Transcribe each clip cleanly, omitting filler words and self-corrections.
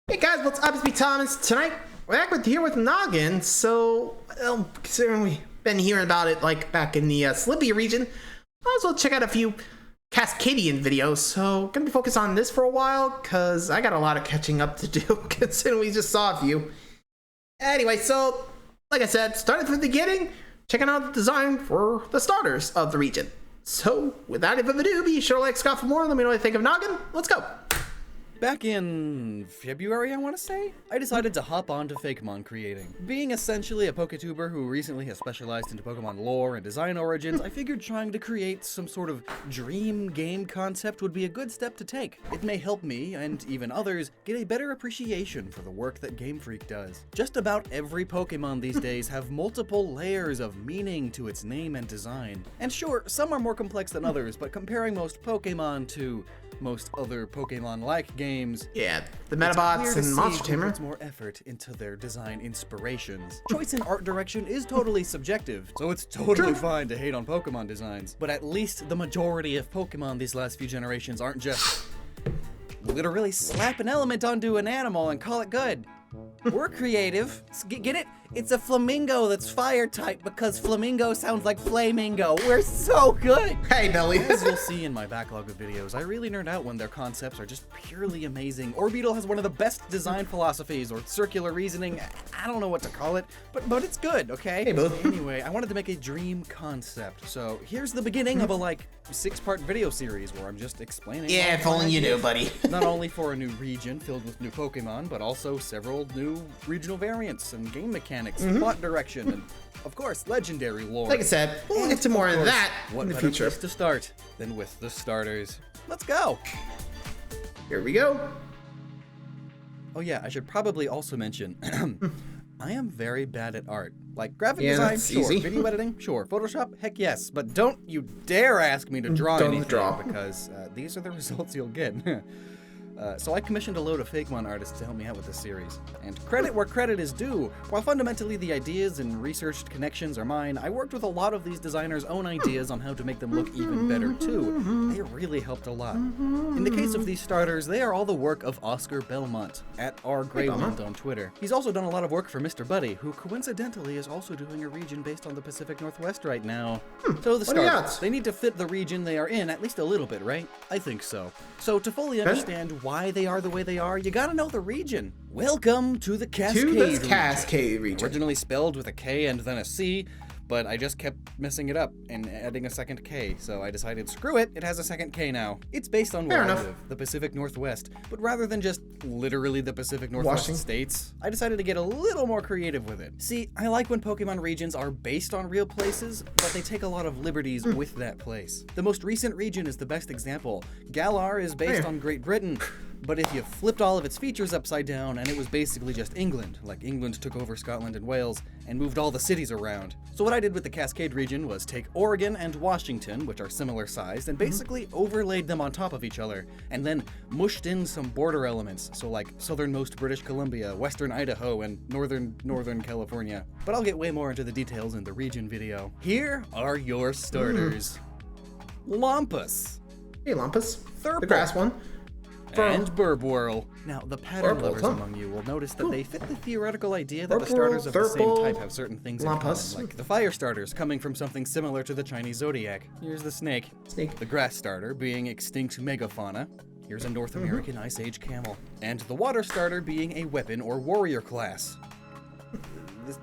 Hey guys, what's up? It's me, Thomas. Tonight, we're back here with Gnoggin. So, considering we've been hearing about it like back in the Slippy region, might as well check out a few Cascadian videos. So, gonna be focused on this for a while, cause I got a lot of catching up to do, considering we just saw a few. Anyway, so, like I said, starting from the beginning, checking out the design for the starters of the region. So, without any further ado, be sure to like, subscribe for more, let me know what you think of Gnoggin. Let's go! Back in February, I want to say, I decided to hop on to Fakemon creating. Being essentially a PokeTuber who recently has specialized into Pokemon lore and design origins, I figured trying to create some sort of dream game concept would be a good step to take. It may help me, and even others, get a better appreciation for the work that Game Freak does. Just about every Pokemon these days have multiple layers of meaning to its name and design. And sure, some are more complex than others, but comparing most Pokemon to most other Pokemon-like games, yeah, the Metabots and Monster Tamer puts more effort into their design inspirations. Choice in art direction is totally subjective, so it's totally fine to hate on Pokemon designs. But at least the majority of Pokemon these last few generations aren't just literally slap an element onto an animal and call it good. We're creative. Get it? It's a flamingo that's fire type because flamingo sounds like flamingo. We're so good! Hey, Billy. As you'll see in my backlog of videos, I really nerd out when their concepts are just purely amazing. Orbeetle has one of the best design philosophies, or circular reasoning. I don't know what to call it, but it's good, okay? Hey, Billy. Anyway, I wanted to make a dream concept, so here's the beginning of a, 6-part video series where I'm just explaining. Yeah, if only you knew, buddy. Not only for a new region filled with new Pokemon, but also several new regional variants and game mechanics, plot direction, and of course, legendary lore. Like I said, we'll get to more of that what in the better future. place to start than with the starters. Let's go! Here we go. Oh yeah, I should probably also mention, I am very bad at art. Like graphic Yeah, design, that's sure. easy. Video editing, sure. Photoshop, heck yes. But don't you dare ask me to draw anything, because these are the results you'll get. So I commissioned a load of Fakemon artists to help me out with this series. And credit where credit is due. While fundamentally the ideas and researched connections are mine, I worked with a lot of these designers' own ideas on how to make them look even better too. They really helped a lot. In the case of these starters, they are all the work of Oscar Belmont, at rgrayland on Twitter. He's also done a lot of work for Mr. Buddy, who coincidentally is also doing a region based on the Pacific Northwest right now. So the starters, they need to fit the region they are in at least a little bit, right? I think so. So to fully understand why they are the way they are, you gotta know the region. Welcome to the Cascade region. Originally spelled with a K and then a C, but I just kept messing it up and adding a second K, so I decided, screw it, it has a second K now. It's based on where I live, the Pacific Northwest, but rather than just literally the Pacific Northwest states, I decided to get a little more creative with it. See, I like when Pokemon regions are based on real places, but they take a lot of liberties with that place. The most recent region is the best example. Galar is based on Great Britain, but if you flipped all of its features upside down and it was basically just England, like England took over Scotland and Wales and moved all the cities around. So what I did with the Cascade region was take Oregon and Washington, which are similar sized, and basically overlaid them on top of each other, and then mushed in some border elements, so like southernmost British Columbia, western Idaho, and northern California. But I'll get way more into the details in the region video. Here are your starters. Lompus. Hey, Lompus. Thurple. The grass one. And Burbwhirl. Now, the pattern lovers among you will notice that they fit the theoretical idea that the starters of the same type have certain things in common, like the fire starters coming from something similar to the Chinese zodiac. Here's the snake. The grass starter being extinct megafauna. Here's a North American Ice Age camel. And the water starter being a weapon or warrior class.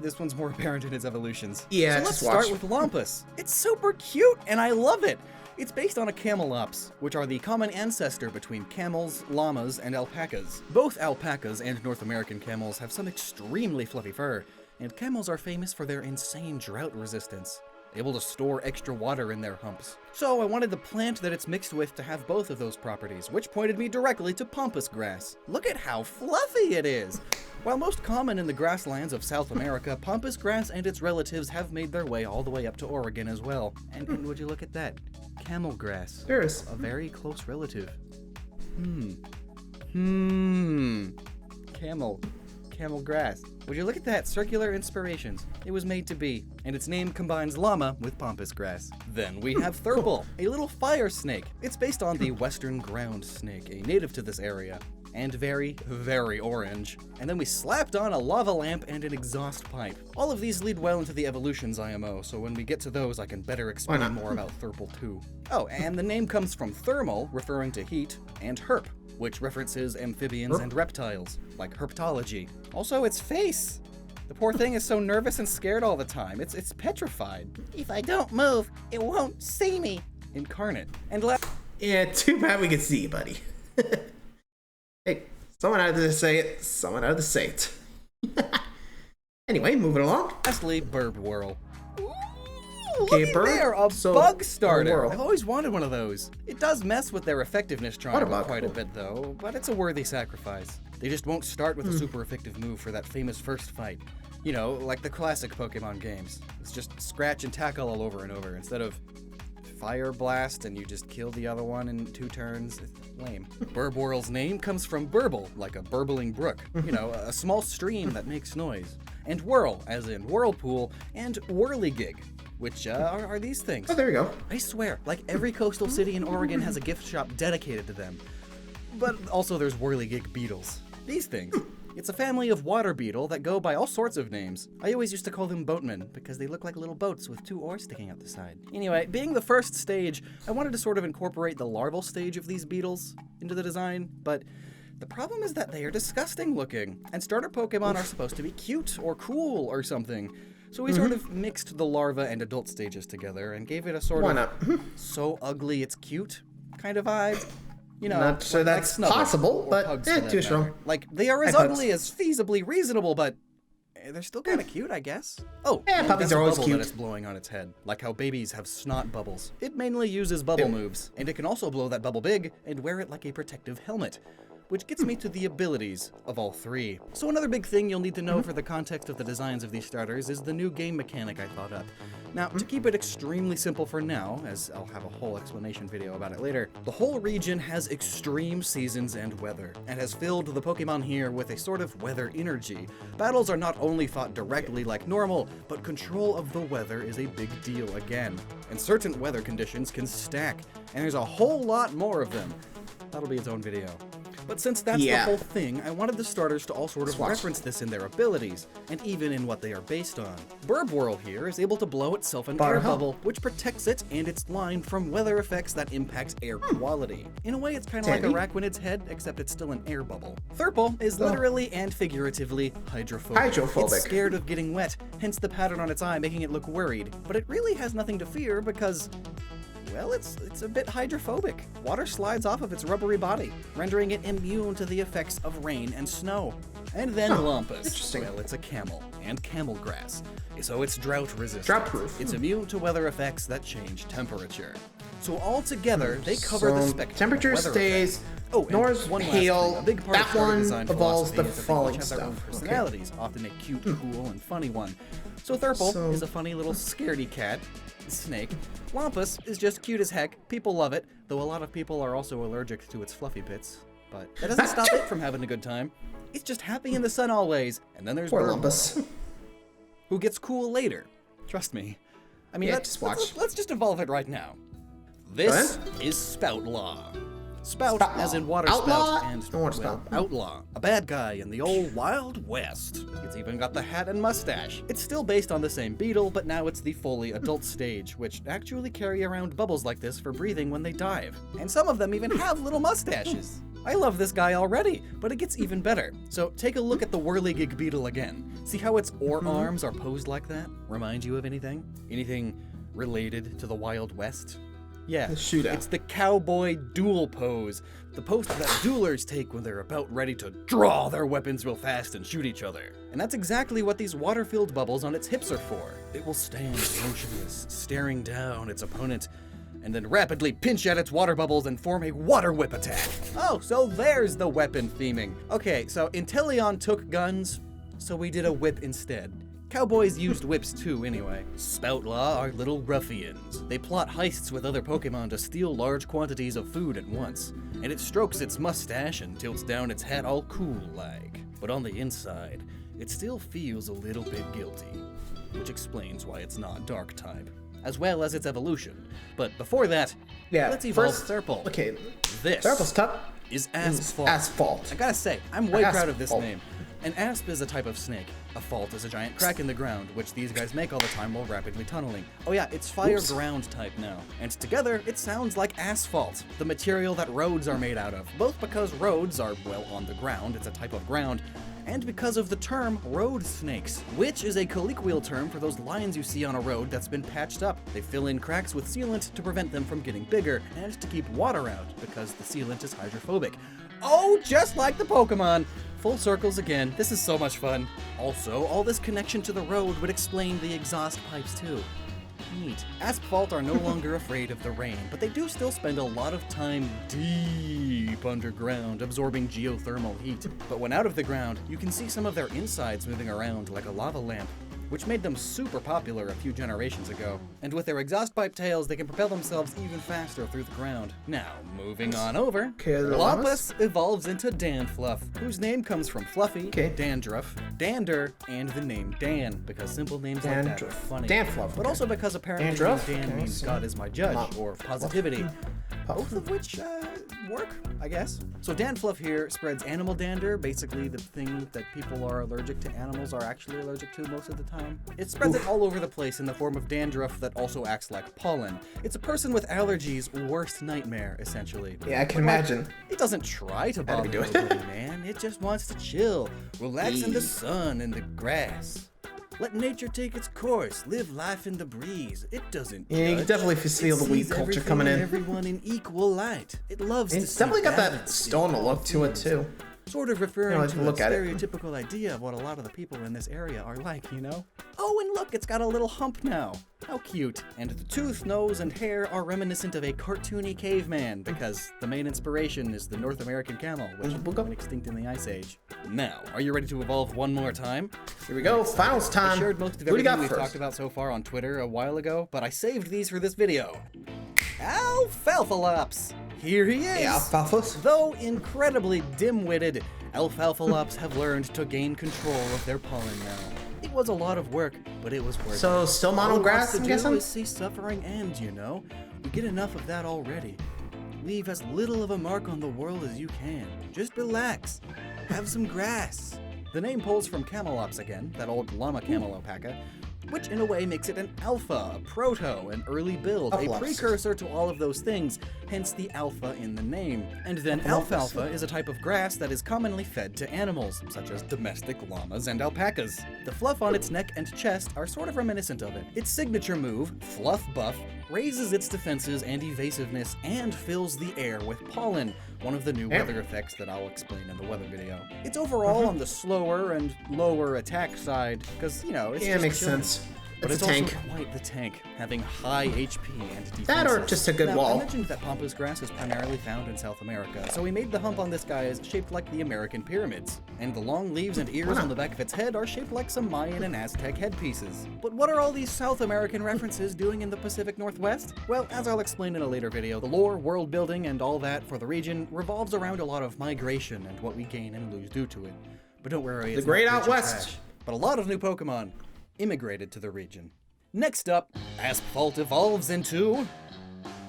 This one's more apparent in its evolutions. Yeah, so let's start with Lompus. It's super cute, and I love it. It's based on a camelops, which are the common ancestor between camels, llamas, and alpacas. Both alpacas and North American camels have some extremely fluffy fur, and camels are famous for their insane drought resistance, able to store extra water in their humps. So I wanted the plant that it's mixed with to have both of those properties, which pointed me directly to pampas grass. Look at how fluffy it is! While most common in the grasslands of South America, pampas grass and its relatives have made their way all the way up to Oregon as well. And would you look at that? Camel grass. There's a very close relative. Camel grass. Would you look at that? Circular inspirations. It was made to be, and its name combines llama with pampas grass. Then we have Thurple, a little fire snake. It's based on the western ground snake, a native to this area. and very, very orange. And then we slapped on a lava lamp and an exhaust pipe. All of these lead well into the evolutions IMO, so when we get to those, I can better explain more about Thurple too. Oh, and the name comes from thermal, referring to heat, and herp, which references amphibians and reptiles, like herpetology. Also, its face! The poor thing is so nervous and scared all the time. It's petrified. If I don't move, it won't see me. Incarnate. And yeah, too bad we can see you, buddy. Hey, someone had to say it. Someone had to say it. Anyway, moving along. Lastly, Burb Whirl. Okay, There, a bug starter. I've always wanted one of those. It does mess with their effectiveness triangle quite a bit, though, but it's a worthy sacrifice. They just won't start with a super effective move for that famous first fight. You know, like the classic Pokemon games. It's just scratch and tackle all over and over instead of fire blast and you just kill the other one in 2 turns. It's lame. Burb name comes from burble, like a burbling brook. You know, a small stream that makes noise. And whirl, as in whirlpool, and whirligig, which are these things. Oh, there we go. I swear, like every coastal city in Oregon has a gift shop dedicated to them. But also there's whirligig beetles. These things. It's a family of water beetle that go by all sorts of names. I always used to call them boatmen because they look like little boats with 2 oars sticking out the side. Anyway, being the first stage, I wanted to sort of incorporate the larval stage of these beetles into the design, but the problem is that they are disgusting looking, and starter Pokemon are supposed to be cute or cool or something. So we sort of mixed the larva and adult stages together and gave it a sort of so ugly it's cute kind of vibe. You know, not sure that's possible, but too strong. Like, they are as ugly as feasibly reasonable, but they're still kind of cute, I guess. Oh, yeah, puppies are always cute. That it's blowing on its head, like how babies have snot bubbles. It mainly uses bubble moves, and it can also blow that bubble big and wear it like a protective helmet. Which gets me to the abilities of all 3. So another big thing you'll need to know for the context of the designs of these starters is the new game mechanic I thought up. Now, to keep it extremely simple for now, as I'll have a whole explanation video about it later, the whole region has extreme seasons and weather, and has filled the Pokemon here with a sort of weather energy. Battles are not only fought directly like normal, but control of the weather is a big deal again. And certain weather conditions can stack, and there's a whole lot more of them. That'll be its own video. But since that's the whole thing, I wanted the starters to all sort of reference this in their abilities, and even in what they are based on. Burb Whirl here is able to blow itself an air bubble, which protects it and its line from weather effects that impact air quality. In a way, it's kind of like a Raquinid's head, except it's still an air bubble. Thurple is literally and figuratively hydrophobic. It's scared of getting wet, hence the pattern on its eye making it look worried. But it really has nothing to fear because, well, it's a bit hydrophobic. Water slides off of its rubbery body, rendering it immune to the effects of rain and snow. And then Lumpus. Interesting. Well, it's a camel, and camel grass. So it's drought resistant. Drought-proof. It's immune to weather effects that change temperature. So all together, they cover the spectrum. Temperature of weather stays. effects. Oh, North, hail, a big part that of starter one design evolves philosophy the is that they falling each have their own stuff. personalities, often a cute, cool, and funny one. So Thurple is a funny little scaredy cat. Snake. Lumpus is just cute as heck. People love it, though a lot of people are also allergic to its fluffy bits. But that doesn't stop it from having a good time. It's just happy in the sun always. And then there's Lumpus, who gets cool later. Trust me. I mean, let's just evolve it right now. This is Spoutlaw. Spout, as in water spout, and outlaw, a bad guy in the old Wild West. It's even got the hat and mustache. It's still based on the same beetle, but now it's the fully adult stage, which actually carry around bubbles like this for breathing when they dive. And some of them even have little mustaches. I love this guy already, but it gets even better. So take a look at the whirligig beetle again. See how its oar arms are posed like that? Remind you of anything? Anything related to the Wild West? Yeah, it's the cowboy duel pose, the pose that duelers take when they're about ready to draw their weapons real fast and shoot each other. And that's exactly what these water-filled bubbles on its hips are for. It will stand motionless, staring down its opponent, and then rapidly pinch at its water bubbles and form a water whip attack. Oh, so there's the weapon theming. Okay, so Inteleon took guns, so we did a whip instead. Cowboys used whips too, anyway. Spoutlaw are little ruffians. They plot heists with other Pokemon to steal large quantities of food at once. And it strokes its mustache and tilts down its hat all cool-like. But on the inside, it still feels a little bit guilty. Which explains why it's not Dark-type. As well as its evolution. But before that, let's evolve Thurple. Okay, This Thurple's tough. is Asphalt. Asphalt. I gotta say, I'm way proud of this Asphalt. name. An asp is a type of snake. A fault is a giant crack in the ground, which these guys make all the time while rapidly tunneling. Oh yeah, it's fire ground type now. And together, it sounds like asphalt, the material that roads are made out of. Both because roads are, well, on the ground, it's a type of ground, and because of the term road snakes, which is a colloquial term for those lines you see on a road that's been patched up. They fill in cracks with sealant to prevent them from getting bigger, and to keep water out, because the sealant is hydrophobic. Oh, just like the Pokemon! Full circles again, this is so much fun. Also, all this connection to the road would explain the exhaust pipes too. Neat. Asphalt are no longer afraid of the rain, but they do still spend a lot of time deep underground absorbing geothermal heat. But when out of the ground, you can see some of their insides moving around like a lava lamp, which made them super popular a few generations ago. And with their exhaust pipe tails, they can propel themselves even faster through the ground. Now, moving on over, Lapis evolves into Danfluff, whose name comes from Fluffy, Dandruff, Dander, and the name Dan, because simple names like that are funny. Danfluff. But also because apparently Dan means God is my judge, or positivity. Both of which work, I guess. So Danfluff here spreads animal dander, basically the thing that people are allergic to animals are actually allergic to most of the time. It spreads it all over the place in the form of dandruff that also acts like pollen. It's a person with allergies' worst nightmare, essentially. Yeah, I can imagine. It doesn't try to bother nobody, man. It just wants to chill, relax in the sun and the grass. Let nature take its course, live life in the breeze. It doesn't Yeah, you can definitely feel the weed culture coming in. Everyone in equal light. It loves to see It's definitely got that balance stoner look to it too. Sort of referring like to look a at it. stereotypical idea of what a lot of the people in this area are like, you know? Oh, and look, it's got a little hump now. How cute. And the tooth, nose, and hair are reminiscent of a cartoony caveman, because the main inspiration is the North American camel, which went extinct in the Ice Age. Now, are you ready to evolve one more time? Here we go, finals time. I shared most of everything we've talked about so far on Twitter a while ago, but I saved these for this video. Alfalfalops! Here he is! Yeah, alfalfas. Though incredibly dim-witted, Alfalfalops have learned to gain control of their pollen now. It was a lot of work, but it was worth it. So, still mono grass, I'm guessing? All we have to do is see suffering end, you know? We get enough of that already. Leave as little of a mark on the world as you can. Just relax. Have some grass. The name pulls from Camelops again, that old llama camelopaca, which in a way makes it an alpha, a proto, an early build, a precursor to all of those things, hence the alpha in the name. And then alfalfa is a type of grass that is commonly fed to animals, such as domestic llamas and alpacas. The fluff on its neck and chest are sort of reminiscent of it. Its signature move, Fluff Buff, raises its defenses and evasiveness and fills the air with pollen, one of the new weather effects that I'll explain in the weather video. It's overall on the slower and lower attack side, because, you know, it's just makes chilling. sense. But it's tank. also quite the tank, having high HP and defenses. That or just a good now, wall. I mentioned that pampas grass is primarily found in South America, so we made the hump on this guy as shaped like the American pyramids. And the long leaves and ears on the back of its head are shaped like some Mayan and Aztec headpieces. But what are all these South American references doing in the Pacific Northwest? Well, as I'll explain in a later video, the lore, world building, and all that for the region revolves around a lot of migration and what we gain and lose due to it. But don't worry, it's the great not out west. trash. But a lot of new Pokemon immigrated to the region. Next up, Asphalt evolves into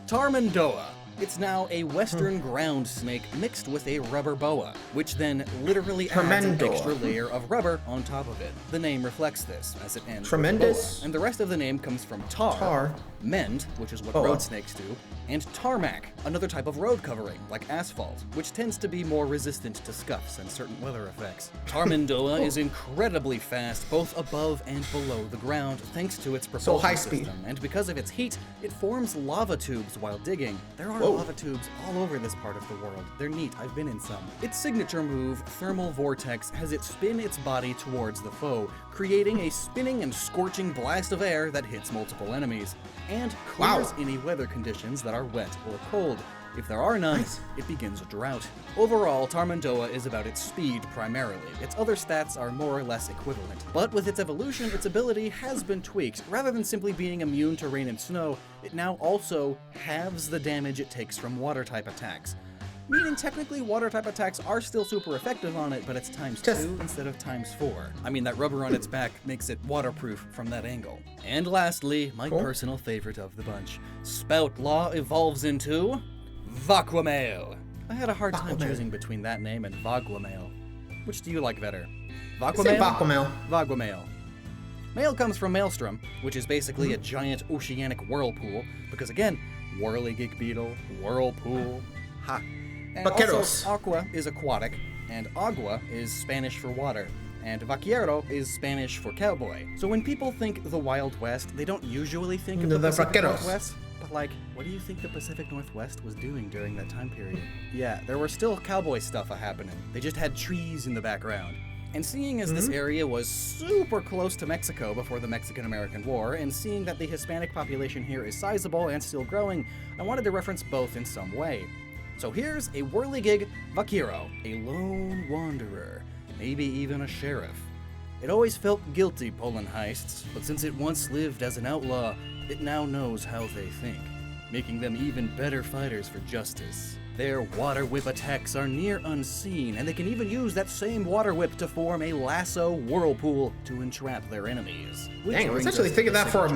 Tarmandoa. It's now a western ground snake mixed with a rubber boa, which then literally adds an extra layer of rubber on top of it. The name reflects this, as it ends Tremendous. with boa. And the rest of the name comes from tar, mend, which is what road snakes do, and tarmac, another type of road covering, like asphalt, which tends to be more resistant to scuffs and certain weather effects. Tarmandoa is incredibly fast, both above and below the ground, thanks to its propulsion system. And because of its heat, it forms lava tubes while digging. There are lava tubes all over this part of the world. They're neat, I've been in some. Its signature move, Thermal Vortex, has it spin its body towards the foe, creating a spinning and scorching blast of air that hits multiple enemies, and clears any weather conditions that are wet or cold. If there are none, it begins a drought. Overall, Tarmandoa is about its speed primarily. Its other stats are more or less equivalent. But with its evolution, its ability has been tweaked. Rather than simply being immune to rain and snow, it now also halves the damage it takes from water-type attacks. Meaning technically water-type attacks are still super effective on it, but it's times 2 instead of times 4. I mean, that rubber on its back makes it waterproof from that angle. And lastly, my personal favorite of the bunch, Spoutlaw evolves into Vaquamail. I had a hard time choosing between that name and Vaguamail. Which do you like better? Say Vaguamail. Vaguamail. Mail comes from Maelstrom, which is basically a giant oceanic whirlpool, because again, whirligig beetle, whirlpool, ha. And also, aqua is aquatic, and agua is Spanish for water, and vaquero is Spanish for cowboy. So when people think the Wild West, they don't usually think of the Pacific Northwest. But like, what do you think the Pacific Northwest was doing during that time period? Yeah, there were still cowboy stuff happening. They just had trees in the background. And seeing as this area was super close to Mexico before the Mexican-American War, and seeing that the Hispanic population here is sizable and still growing, I wanted to reference both in some way. So here's a whirligig vaquero, a lone wanderer, maybe even a sheriff. It always felt guilty pulling heists, but since it once lived as an outlaw, it now knows how they think, making them even better fighters for justice. Their water whip attacks are near unseen, and they can even use that same water whip to form a lasso whirlpool to entrap their enemies. Dang, I was actually thinking that for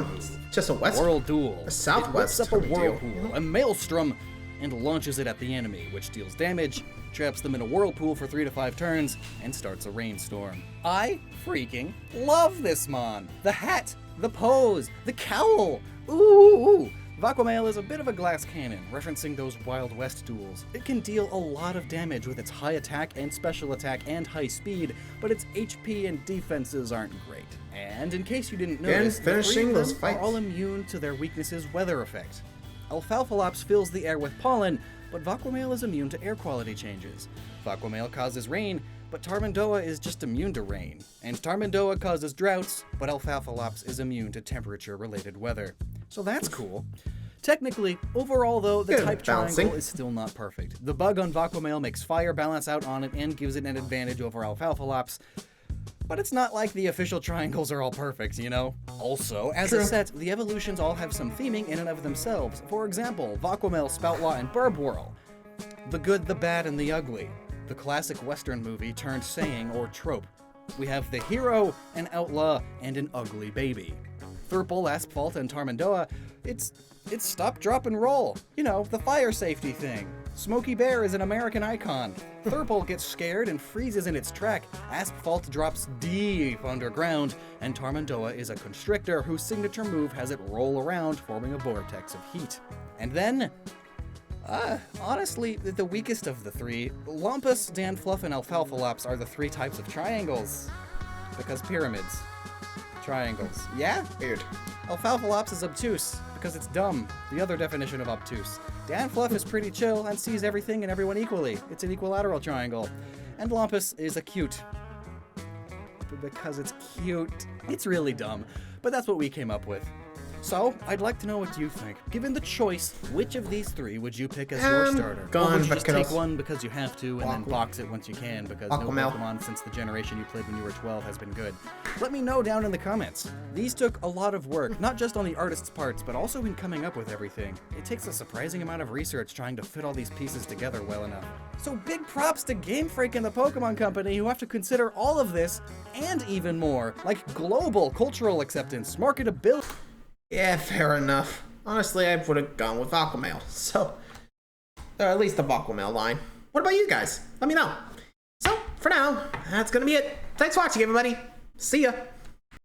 just a west, World Duel. a southwest. It whips up a whirlpool, a maelstrom, and launches it at the enemy, which deals damage, traps them in a whirlpool for 3 to 5 turns, and starts a rainstorm. I freaking love this mon! The hat, the pose, the cowl! Ooh! Vaquamail is a bit of a glass cannon, referencing those Wild West duels. It can deal a lot of damage with its high attack and special attack and high speed, but its HP and defenses aren't great. And in case you didn't notice, the 3 of them are all immune to their weakness's weather effect. Alfalfalops fills the air with pollen, but Vaquamail is immune to air quality changes. Vaquamail causes rain, but Tarmandoa is just immune to rain. And Tarmandoa causes droughts, but Alfalfalops is immune to temperature-related weather. So that's cool. Technically, overall though, the type triangle is still not perfect. The bug on Vaquamail makes fire balance out on it and gives it an advantage over Alfalfalops, but it's not like the official triangles are all perfect, you know? Also, as a set, the evolutions all have some theming in and of themselves. For example, Vaquamail, Spoutlaw, and Burbwhirl. The good, the bad, and the ugly. The classic Western movie turned saying or trope. We have the hero, an outlaw, and an ugly baby. Thurple, Asphalt, and Tarmandoa, it's stop, drop, and roll. You know, the fire safety thing. Smokey Bear is an American icon. Thurple gets scared and freezes in its track. Asphalt drops deep underground, and Tarmandoa is a constrictor whose signature move has it roll around, forming a vortex of heat. And then, honestly, the weakest of the 3, Lumpus, Danfluff, and Alfalfalops are the 3 types of triangles. Because pyramids. Triangles. Yeah? Weird. Alfalfalops is obtuse, because it's dumb. The other definition of obtuse. Danfluff is pretty chill and sees everything and everyone equally. It's an equilateral triangle. And Lumpus is acute. Because it's cute. It's really dumb, but that's what we came up with. So, I'd like to know what you think. Given the choice, which of these 3 would you pick as your starter? Or would you just take one because you have to and then box it once you can because no Pokemon since the generation you played when you were 12 has been good? Let me know down in the comments. These took a lot of work, not just on the artist's parts, but also in coming up with everything. It takes a surprising amount of research trying to fit all these pieces together well enough. So big props to Game Freak and the Pokemon Company who have to consider all of this and even more, like global cultural acceptance, marketability. Yeah, fair enough. Honestly, I would have gone with Vaquamail. So, or at least the Vaquamail line. What about you guys? Let me know. So, for now, that's gonna be it. Thanks for watching, everybody. See ya.